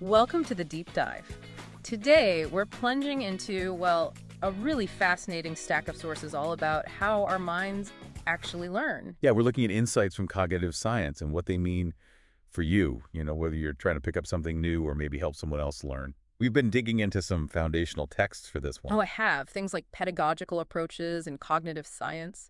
Welcome to the Deep Dive. Today, we're plunging into, well, a really fascinating stack of sources all about how our minds actually learn. Yeah, we're looking at insights from cognitive science and what they mean for you, whether you're trying to pick up something new or maybe help someone else learn. We've been digging into some foundational texts for this one. Oh, I have. Things like pedagogical approaches and cognitive science,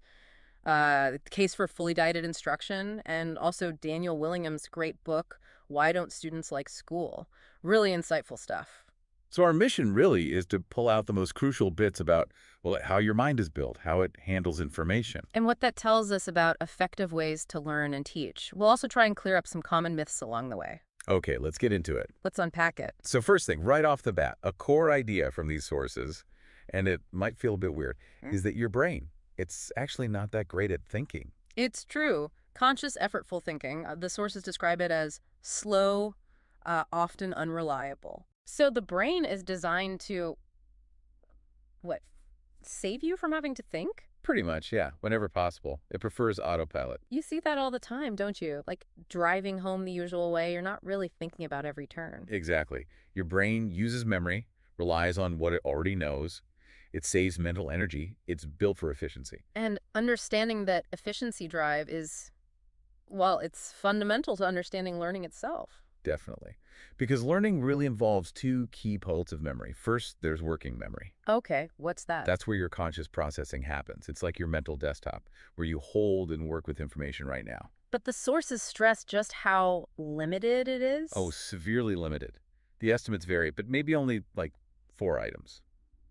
the case for fully guided instruction, and also Daniel Willingham's great book, Why Don't Students Like School? Really insightful stuff. So our mission really is to pull out the most crucial bits about, well, how your mind is built, how it handles information. And what that tells us about effective ways to learn and teach. We'll also try and clear up some common myths along the way. Okay, let's get into it. Let's unpack it. So first thing, right off the bat, a core idea from these sources, and it might feel a bit weird, is that your brain, it's actually not that great at thinking. It's true. Conscious, effortful thinking, the sources describe it as slow, often unreliable. So the brain is designed to, what, save you from having to think? Pretty much, yeah, whenever possible. It prefers autopilot. You see that all the time, don't you? Like driving home the usual way, you're not really thinking about every turn. Exactly. Your brain uses memory, relies on what it already knows. It saves mental energy. It's built for efficiency. And understanding that efficiency drive is, well, it's fundamental to understanding learning itself. Definitely. Because learning really involves two key poles of memory. First, there's working memory. Okay, what's that? That's where your conscious processing happens. It's like your mental desktop, where you hold and work with information right now. But the sources stress just how limited it is? Oh, severely limited. The estimates vary, but maybe only like 4 items,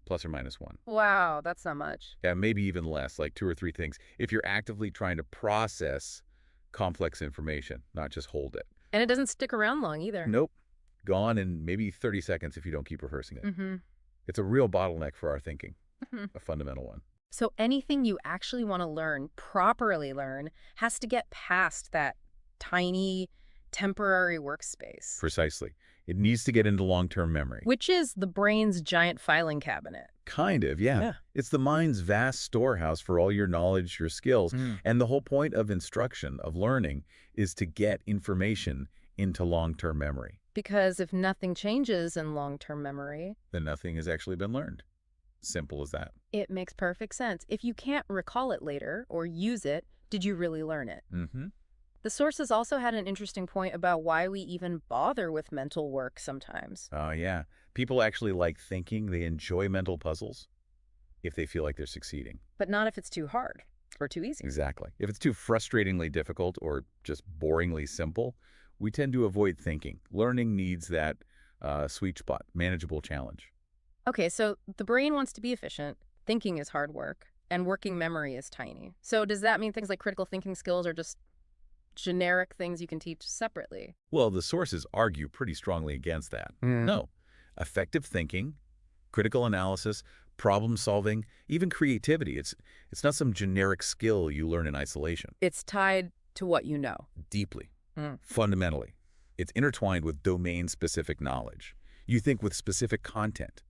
plus or minus 1. Wow, that's not much. Yeah, maybe even less, like 2 or 3 things, if you're actively trying to process complex information, not just hold it. And it doesn't stick around long either. Nope. Gone in maybe 30 seconds if you don't keep rehearsing it. It's a real bottleneck for our thinking, a fundamental one. So anything you actually want to learn, properly learn, has to get past that tiny, temporary workspace. Precisely. It needs to get into long-term memory. Which is the brain's giant filing cabinet. Kind of, yeah. It's the mind's vast storehouse for all your knowledge, your skills. And the whole point of instruction, of learning, is to get information into long-term memory. Because if nothing changes in long-term memory, then nothing has actually been learned. Simple as that. It makes perfect sense. If you can't recall it later or use it, did you really learn it? The sources also had an interesting point about why we even bother with mental work sometimes. Oh, yeah. People actually like thinking. They enjoy mental puzzles if they feel like they're succeeding. But not if it's too hard or too easy. Exactly. If it's too frustratingly difficult or just boringly simple, we tend to avoid thinking. Learning needs that sweet spot, manageable challenge. Okay, so the brain wants to be efficient, thinking is hard work, and working memory is tiny. So does that mean things like critical thinking skills are just generic things you can teach separately? Well, the sources argue pretty strongly against that. No. Effective thinking, critical analysis, problem solving, even creativity. It's not some generic skill you learn in isolation. It's tied to what you know. Deeply. Fundamentally. It's intertwined with domain-specific knowledge. You think with specific content,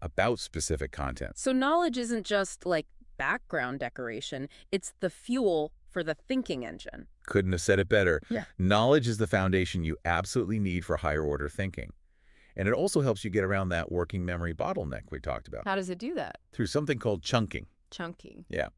about specific content. So knowledge isn't just like background decoration. It's the fuel for the thinking engine. Couldn't have said it better. Yeah. Knowledge is the foundation you absolutely need for higher order thinking. And it also helps you get around that working memory bottleneck we talked about. How does it do that? Through something called chunking. Chunking. Yeah.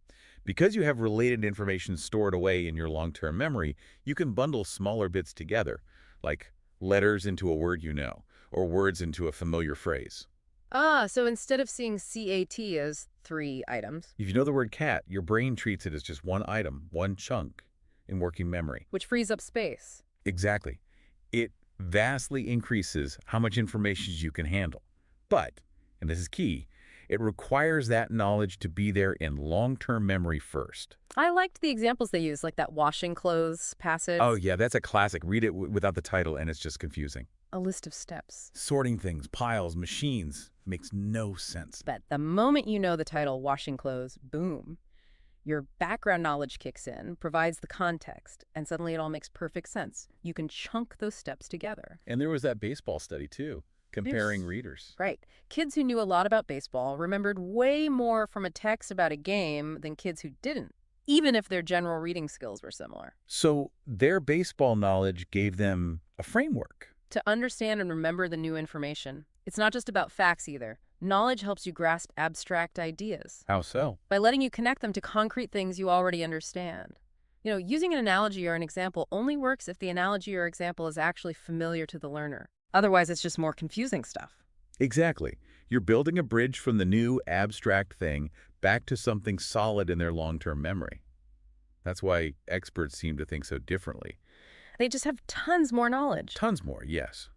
Because you have related information stored away in your long-term memory, you can bundle smaller bits together, like letters into a word you know, or words into a familiar phrase. Ah, so instead of seeing CAT as 3 items, If you know the word cat, your brain treats it as just one item, one chunk in working memory. which frees up space. Exactly. It vastly increases how much information you can handle. But, and this is key, it requires that knowledge to be there in long-term memory first. I liked the examples they used, like that washing clothes passage. Oh yeah, that's a classic. Read it without the title and it's just confusing. A list of steps. Sorting things, piles, machines, makes no sense. But the moment you know the title, washing clothes, boom. Your background knowledge kicks in, provides the context, and suddenly it all makes perfect sense. You can chunk those steps together. And there was that baseball study too, comparing readers. Right. Kids who knew a lot about baseball remembered way more from a text about a game than kids who didn't, even if their general reading skills were similar. So their baseball knowledge gave them a framework. to understand and remember the new information. It's not just about facts either. Knowledge helps you grasp abstract ideas How so? by letting you connect them to concrete things you already understand. Using an analogy or an example only works if the analogy or example is actually familiar to the learner. Otherwise, it's just more confusing stuff. Exactly. You're building a bridge from the new abstract thing back to something solid in their long-term memory. That's why experts seem to think so differently. They just have tons more knowledge, Tons more, yes.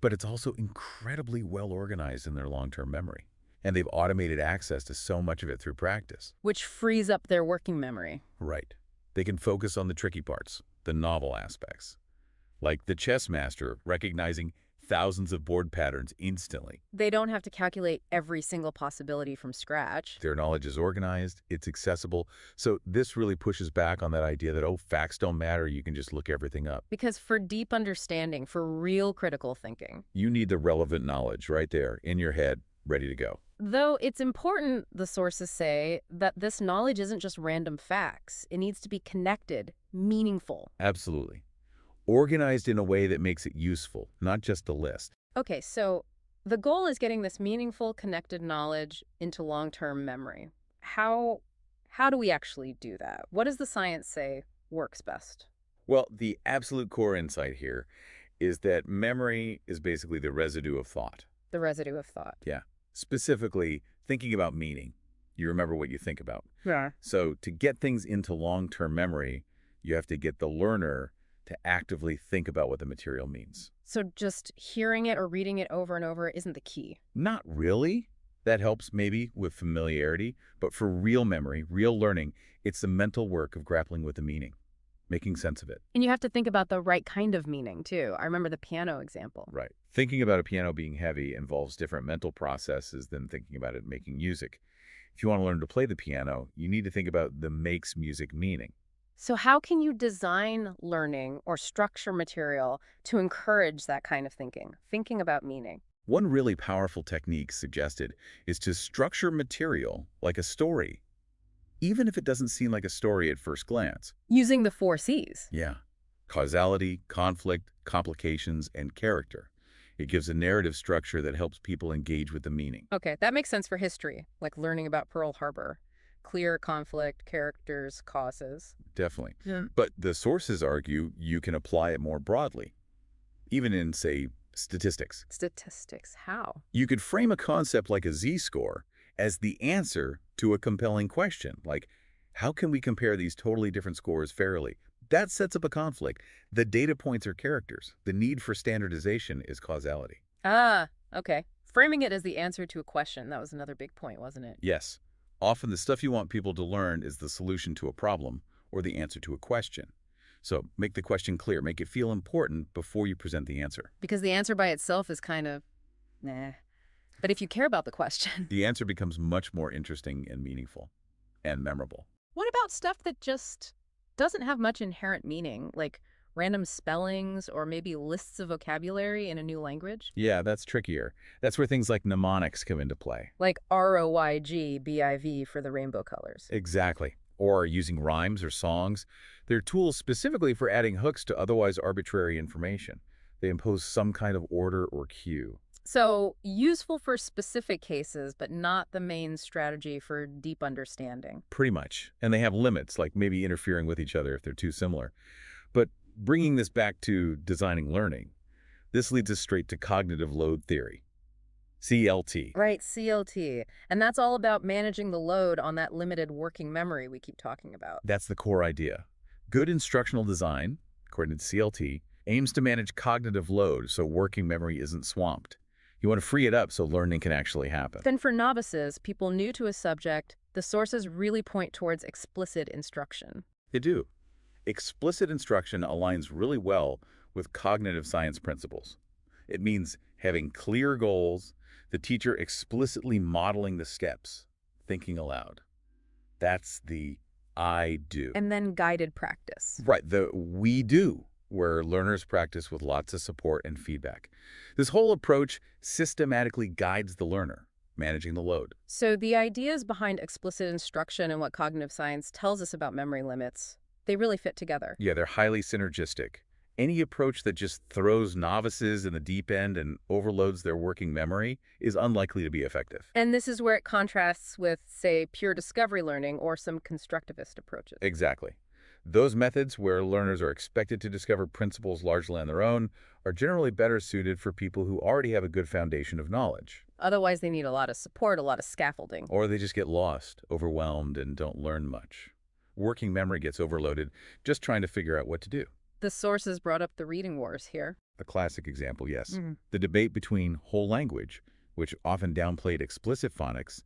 But it's also incredibly well organized in their long-term memory. And they've automated access to so much of it through practice. which frees up their working memory. Right. They can focus on the tricky parts, the novel aspects. Like the chess master recognizing thousands of board patterns instantly. They don't have to calculate every single possibility from scratch. Their knowledge is organized, it's accessible. So this really pushes back on that idea that, oh, facts don't matter, you can just look everything up. Because for deep understanding, for real critical thinking, You need the relevant knowledge right there, in your head, ready to go. though it's important, the sources say, that this knowledge isn't just random facts. It needs to be connected, meaningful. Absolutely. Organized in a way that makes it useful, not just a list. Okay, so the goal is getting this meaningful, connected knowledge into long-term memory. How do we actually do that? What does the science say works best? Well, the absolute core insight here is that memory is basically the residue of thought. The residue of thought. Yeah. Specifically, thinking about meaning. You remember what you think about. Yeah. So to get things into long-term memory, you have to get the learner to actively think about what the material means. So just hearing it or reading it over and over isn't the key. Not really. That helps maybe with familiarity, but for real memory, real learning, it's the mental work of grappling with the meaning, making sense of it. And you have to think about the right kind of meaning, too. I remember the piano example. Right. Thinking about a piano being heavy involves different mental processes than thinking about it making music. If you want to learn to play the piano, you need to think about the makes music meaning. So how can you design learning or structure material to encourage that kind of thinking about meaning? One really powerful technique suggested is to structure material like a story, even if it doesn't seem like a story at first glance. Using the 4 C's. Yeah. Causality, conflict, complications, and character. It gives a narrative structure that helps people engage with the meaning. Okay, that makes sense for history, like learning about Pearl Harbor. Clear conflict, characters, causes. Definitely. Yeah. But the sources argue you can apply it more broadly, even in, say, statistics. Statistics, how? You could frame a concept like a z-score as the answer to a compelling question, like, how can we compare these totally different scores fairly? That sets up a conflict. The data points are characters. The need for standardization is causality. Ah, okay. Framing it as the answer to a question, that was another big point, wasn't it? Yes. Often the stuff you want people to learn is the solution to a problem or the answer to a question. So make the question clear. Make it feel important before you present the answer. Because the answer by itself is kind of, nah. But if you care about the question. The answer becomes much more interesting and meaningful and memorable. What about stuff that just doesn't have much inherent meaning, like random spellings or maybe lists of vocabulary in a new language? Yeah, that's trickier. That's where things like mnemonics come into play. Like ROYGBIV for the rainbow colors. Exactly. Or using rhymes or songs. They're tools specifically for adding hooks to otherwise arbitrary information. They impose some kind of order or cue. So useful for specific cases, but not the main strategy for deep understanding. Pretty much. And they have limits, like maybe interfering with each other if they're too similar. But bringing this back to designing learning, this leads us straight to cognitive load theory, CLT. Right, CLT. And that's all about managing the load on that limited working memory we keep talking about. That's the core idea. Good instructional design, according to CLT, aims to manage cognitive load so working memory isn't swamped. You want to free it up so learning can actually happen. Then for novices, people new to a subject, the sources really point towards explicit instruction. They do. Explicit instruction aligns really well with cognitive science principles. It means having clear goals, the teacher explicitly modeling the steps, thinking aloud. That's the I do. And then guided practice. Right, the we do, where learners practice with lots of support and feedback. This whole approach systematically guides the learner, managing the load. So the ideas behind explicit instruction and what cognitive science tells us about memory limits, they really fit together. Yeah, they're highly synergistic. Any approach that just throws novices in the deep end and overloads their working memory is unlikely to be effective. And this is where it contrasts with, say, pure discovery learning or some constructivist approaches. Exactly. Those methods where learners are expected to discover principles largely on their own are generally better suited for people who already have a good foundation of knowledge. Otherwise, they need a lot of support, a lot of scaffolding. Or they just get lost, overwhelmed, and don't learn much. Working memory gets overloaded just trying to figure out what to do. The sources brought up the reading wars here. A classic example, yes. Mhm. The debate between whole language, which often downplayed explicit phonics,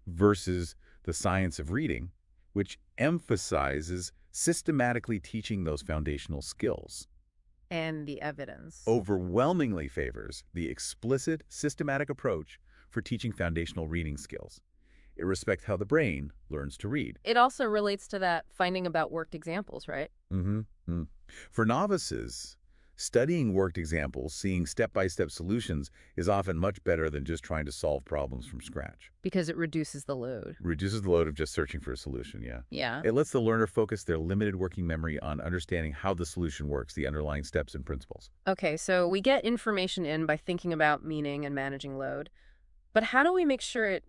versus the science of reading, which emphasizes systematically teaching those foundational skills, And the evidence. overwhelmingly favors the explicit, systematic approach for teaching foundational reading skills. It respects how the brain learns to read. It also relates to that finding about worked examples, right? For novices, studying worked examples, seeing step-by-step solutions is often much better than just trying to solve problems from scratch. Because it reduces the load. Reduces the load of just searching for a solution, yeah. Yeah. It lets the learner focus their limited working memory on understanding how the solution works, the underlying steps and principles. Okay, so we get information in by thinking about meaning and managing load. But how do we make sure it,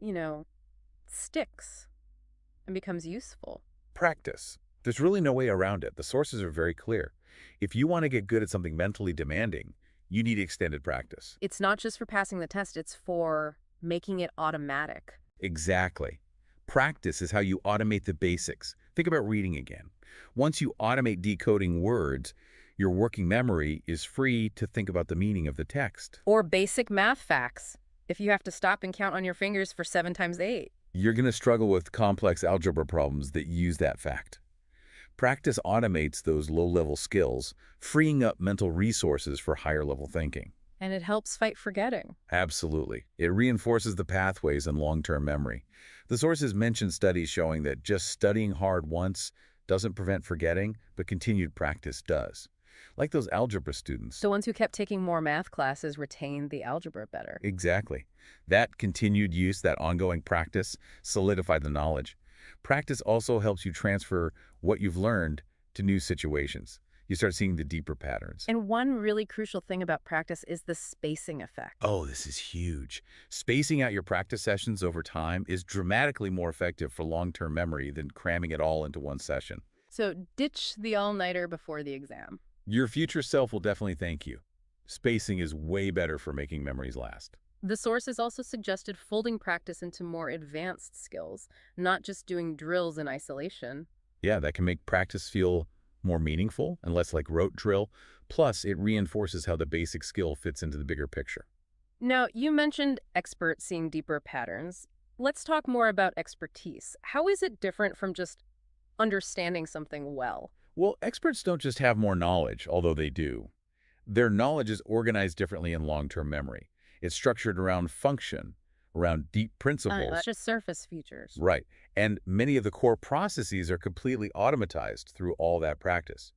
sticks and becomes useful? Practice. There's really no way around it. The sources are very clear. If you want to get good at something mentally demanding, you need extended practice. It's not just for passing the test, it's for making it automatic. Exactly. Practice is how you automate the basics. Think about reading again. Once you automate decoding words, your working memory is free to think about the meaning of the text. Or basic math facts, if you have to stop and count on your fingers for 7 times 8. You're going to struggle with complex algebra problems that use that fact. Practice automates those low-level skills, freeing up mental resources for higher-level thinking. And it helps fight forgetting. Absolutely. It reinforces the pathways in long-term memory. The sources mention studies showing that just studying hard once doesn't prevent forgetting, but continued practice does. Like those algebra students. The ones who kept taking more math classes retained the algebra better. Exactly. That continued use, that ongoing practice, solidified the knowledge. Practice also helps you transfer what you've learned to new situations. You start seeing the deeper patterns. And one really crucial thing about practice is the spacing effect. Oh, this is huge. Spacing out your practice sessions over time is dramatically more effective for long-term memory than cramming it all into one session. So ditch the all-nighter before the exam. Your future self will definitely thank you. Spacing is way better for making memories last. The sources also suggested folding practice into more advanced skills, not just doing drills in isolation. Yeah, that can make practice feel more meaningful and less like rote drill. Plus, it reinforces how the basic skill fits into the bigger picture. Now, you mentioned experts seeing deeper patterns. Let's talk more about expertise. How is it different from just understanding something well? Well, experts don't just have more knowledge, although they do. Their knowledge is organized differently in long-term memory. It's structured around function, around deep principles. Not just surface features. Right. And many of the core processes are completely automatized through all that practice.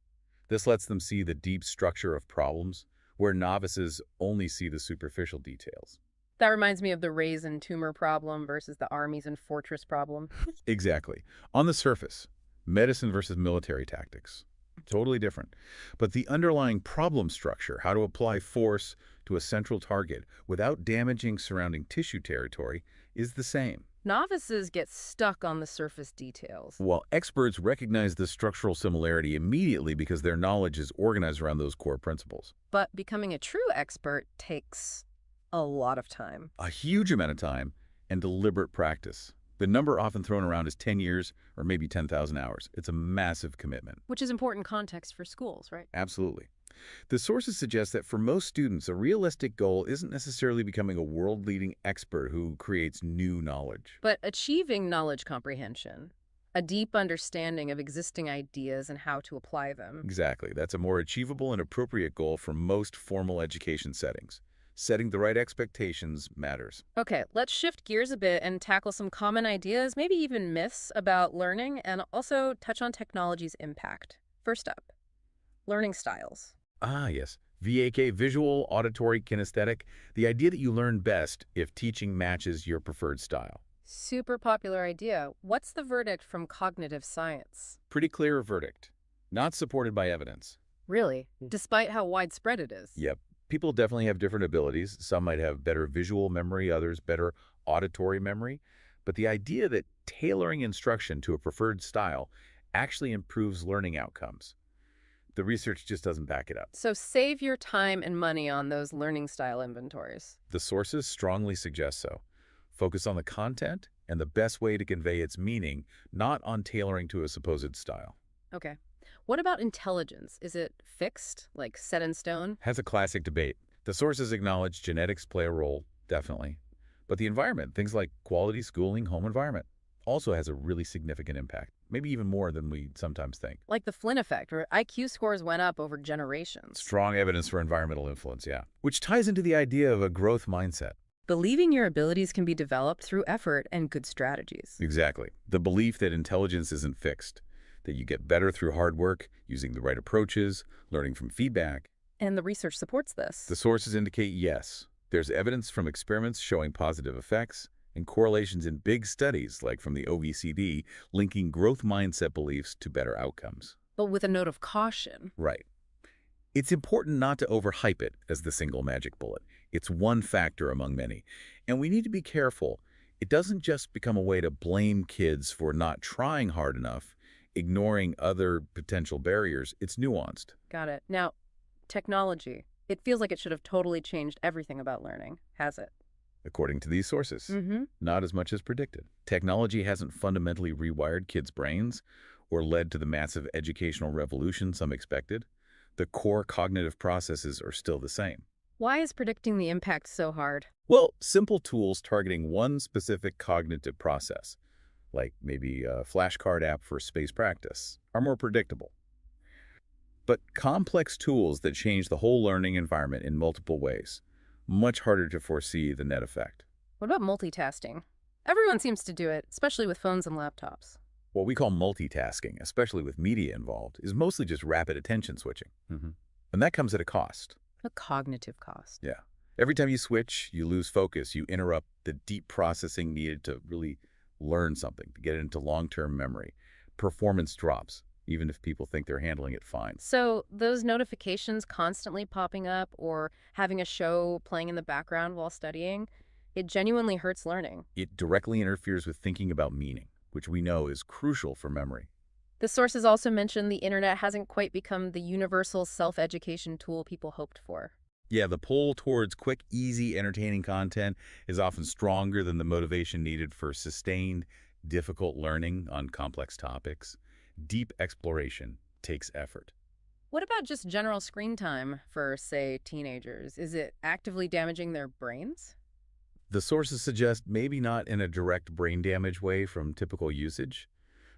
This lets them see the deep structure of problems, where novices only see the superficial details. That reminds me of the raisin tumor problem versus the armies and fortress problem. Exactly. On the surface, medicine versus military tactics. Totally different. But the underlying problem structure, how to apply force to a central target without damaging surrounding tissue territory, is the same. Novices get stuck on the surface details. While experts recognize the structural similarity immediately because their knowledge is organized around those core principles. But becoming a true expert takes a lot of time. A huge amount of time and deliberate practice. The number often thrown around is 10 years or maybe 10,000 hours. It's a massive commitment. Which is important context for schools, right? Absolutely. The sources suggest that for most students, a realistic goal isn't necessarily becoming a world-leading expert who creates new knowledge. But achieving knowledge comprehension, a deep understanding of existing ideas and how to apply them. Exactly. That's a more achievable and appropriate goal for most formal education settings. Setting the right expectations matters. Okay, let's shift gears a bit and tackle some common ideas, maybe even myths about learning, and also touch on technology's impact. First up, learning styles. Ah, yes. VAK, visual, auditory, kinesthetic. The idea that you learn best if teaching matches your preferred style. Super popular idea. What's the verdict from cognitive science? Pretty clear verdict. Not supported by evidence. Really? Despite how widespread it is? Yep. People definitely have different abilities. Some might have better visual memory, others better auditory memory. But the idea that tailoring instruction to a preferred style actually improves learning outcomes, the research just doesn't back it up. So save your time and money on those learning style inventories. The sources strongly suggest so. Focus on the content and the best way to convey its meaning, not on tailoring to a supposed style. Okay. What about intelligence? Is it fixed, like set in stone? Has a classic debate. The sources acknowledge genetics play a role, definitely. But the environment, things like quality schooling, home environment, also has a really significant impact, maybe even more than we sometimes think. Like the Flynn effect, where IQ scores went up over generations. Strong evidence for environmental influence, yeah. Which ties into the idea of a growth mindset. Believing your abilities can be developed through effort and good strategies. Exactly. The belief that intelligence isn't fixed, that you get better through hard work, using the right approaches, learning from feedback. And the research supports this. The sources indicate yes. There's evidence from experiments showing positive effects and correlations in big studies, like from the OECD, linking growth mindset beliefs to better outcomes. But with a note of caution. Right. It's important not to overhype it as the single magic bullet. It's one factor among many. And we need to be careful. It doesn't just become a way to blame kids for not trying hard enough, ignoring other potential barriers. It's nuanced. Got it. Now, technology. It feels like it should have totally changed everything about learning, has it? According to these sources, not as much as predicted. Technology hasn't fundamentally rewired kids' brains or led to the massive educational revolution some expected. The core cognitive processes are still the same. Why is predicting the impact so hard? Well, simple tools targeting one specific cognitive process, like maybe a flashcard app for space practice, are more predictable. But complex tools that change the whole learning environment in multiple ways, much harder to foresee the net effect. What about multitasking? Everyone seems to do it, especially with phones and laptops. What we call multitasking, especially with media involved, is mostly just rapid attention switching. And that comes at a cost. A cognitive cost. Yeah. Every time you switch, you lose focus. You interrupt the deep processing needed to really learn something, to get it into long-term memory. Performance drops, even if people think they're handling it fine. So those notifications constantly popping up or having a show playing in the background while studying, it genuinely hurts learning. It directly interferes with thinking about meaning, which we know is crucial for memory. The sources also mention the internet hasn't quite become the universal self-education tool people hoped for. Yeah, the pull towards quick, easy, entertaining content is often stronger than the motivation needed for sustained, difficult learning on complex topics. Deep exploration takes effort. What about just general screen time for, say, teenagers? Is it actively damaging their brains? The sources suggest maybe not in a direct brain damage way from typical usage,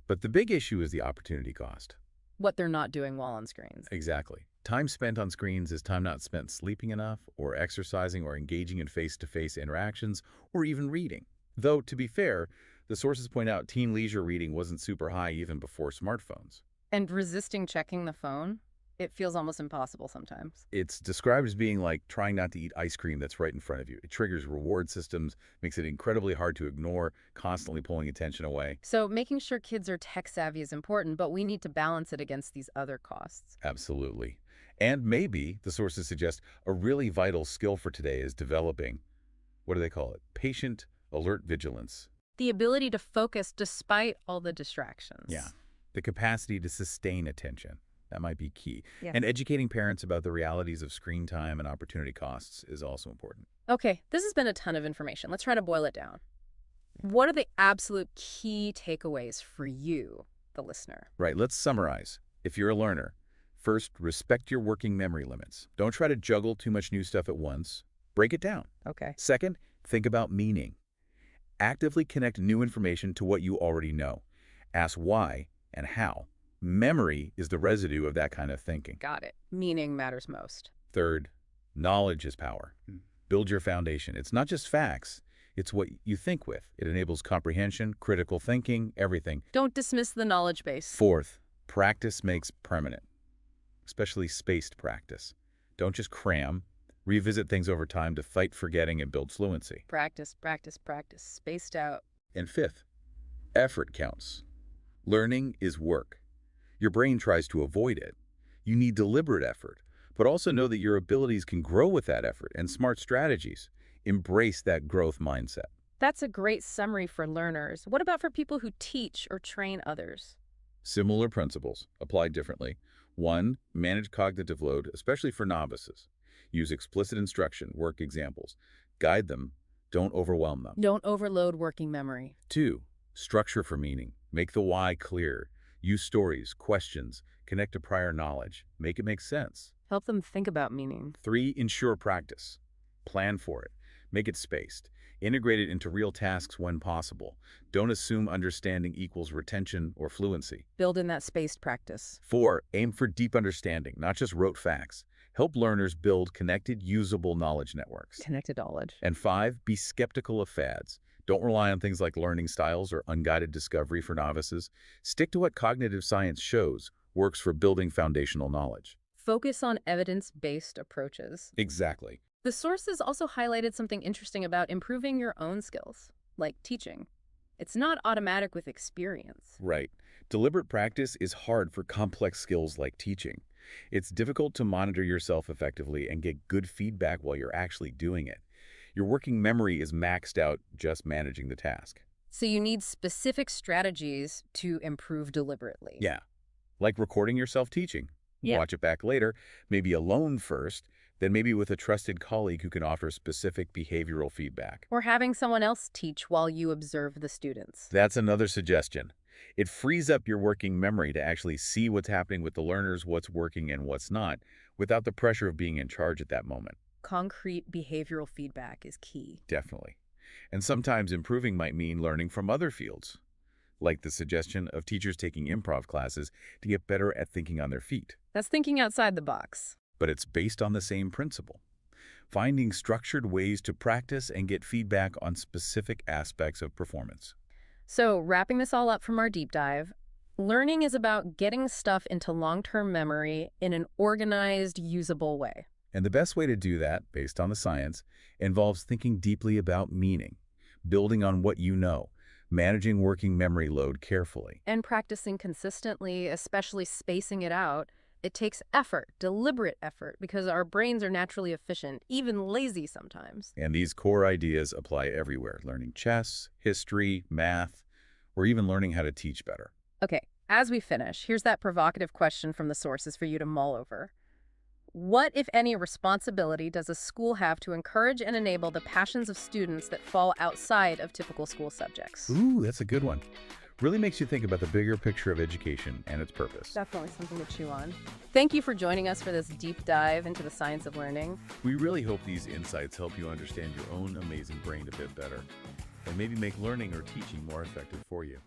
but the big issue is the opportunity cost. What they're not doing while on screens. Exactly. Time spent on screens is time not spent sleeping enough, or exercising, or engaging in face-to-face interactions, or even reading. Though, to be fair, the sources point out teen leisure reading wasn't super high even before smartphones. And resisting checking the phone? It feels almost impossible sometimes. It's described as being like trying not to eat ice cream that's right in front of you. It triggers reward systems, makes it incredibly hard to ignore, constantly pulling attention away. So making sure kids are tech savvy is important, but we need to balance it against these other costs. Absolutely. And maybe, the sources suggest, a really vital skill for today is developing, what do they call it? Patient alert vigilance. The ability to focus despite all the distractions. Yeah. The capacity to sustain attention. That might be key. Yeah. And educating parents about the realities of screen time and opportunity costs is also important. Okay, this has been a ton of information. Let's try to boil it down. What are the absolute key takeaways for you, the listener? Right, let's summarize. If you're a learner, first, respect your working memory limits. Don't try to juggle too much new stuff at once. Break it down. Okay. Second, think about meaning. Actively connect new information to what you already know. Ask why and how. Memory is the residue of that kind of thinking. Got it. Meaning matters most. Third, knowledge is power. Build your foundation. It's not just facts. It's what you think with. It enables comprehension, critical thinking, everything. Don't dismiss the knowledge base. Fourth, practice makes permanent, especially spaced practice. Don't just cram. Revisit things over time to fight forgetting and build fluency. Practice, practice, practice. Spaced out. And fifth, effort counts. Learning is work. Your brain tries to avoid it. You need deliberate effort, but also know that your abilities can grow with that effort and smart strategies. Embrace that growth mindset. That's a great summary for learners. What about for people who teach or train others? Similar principles, applied differently. 1. Manage cognitive load, especially for novices. Use explicit instruction, work examples. Guide them, don't overwhelm them. Don't overload working memory. 2. Structure for meaning. Make the why clear. Use stories, questions, connect to prior knowledge. Make it make sense. Help them think about meaning. 3. Ensure practice. Plan for it. Make it spaced. Integrate it into real tasks when possible. Don't assume understanding equals retention or fluency. Build in that spaced practice. 4. Aim for deep understanding, not just rote facts. Help learners build connected, usable knowledge networks. Connected knowledge. And 5. Be skeptical of fads. Don't rely on things like learning styles or unguided discovery for novices. Stick to what cognitive science shows works for building foundational knowledge. Focus on evidence-based approaches. Exactly. The sources also highlighted something interesting about improving your own skills, like teaching. It's not automatic with experience. Right. Deliberate practice is hard for complex skills like teaching. It's difficult to monitor yourself effectively and get good feedback while you're actually doing it. Your working memory is maxed out just managing the task. So you need specific strategies to improve deliberately. Yeah. Like recording yourself teaching. Yeah. Watch it back later, maybe alone first, then maybe with a trusted colleague who can offer specific behavioral feedback. Or having someone else teach while you observe the students. That's another suggestion. It frees up your working memory to actually see what's happening with the learners, what's working and what's not, without the pressure of being in charge at that moment. Concrete behavioral feedback is key. Definitely. And sometimes improving might mean learning from other fields, like the suggestion of teachers taking improv classes to get better at thinking on their feet. That's thinking outside the box. But it's based on the same principle. Finding structured ways to practice and get feedback on specific aspects of performance. So, wrapping this all up from our deep dive, learning is about getting stuff into long-term memory in an organized, usable way. And the best way to do that, based on the science, involves thinking deeply about meaning, building on what you know, managing working memory load carefully. And practicing consistently, especially spacing it out, it takes effort, deliberate effort, because our brains are naturally efficient, even lazy sometimes. And these core ideas apply everywhere, learning chess, history, math, or even learning how to teach better. Okay, as we finish, here's that provocative question from the sources for you to mull over. What, if any, responsibility does a school have to encourage and enable the passions of students that fall outside of typical school subjects? Ooh, that's a good one. Really makes you think about the bigger picture of education and its purpose. Definitely something to chew on. Thank you for joining us for this deep dive into the science of learning. We really hope these insights help you understand your own amazing brain a bit better and maybe make learning or teaching more effective for you.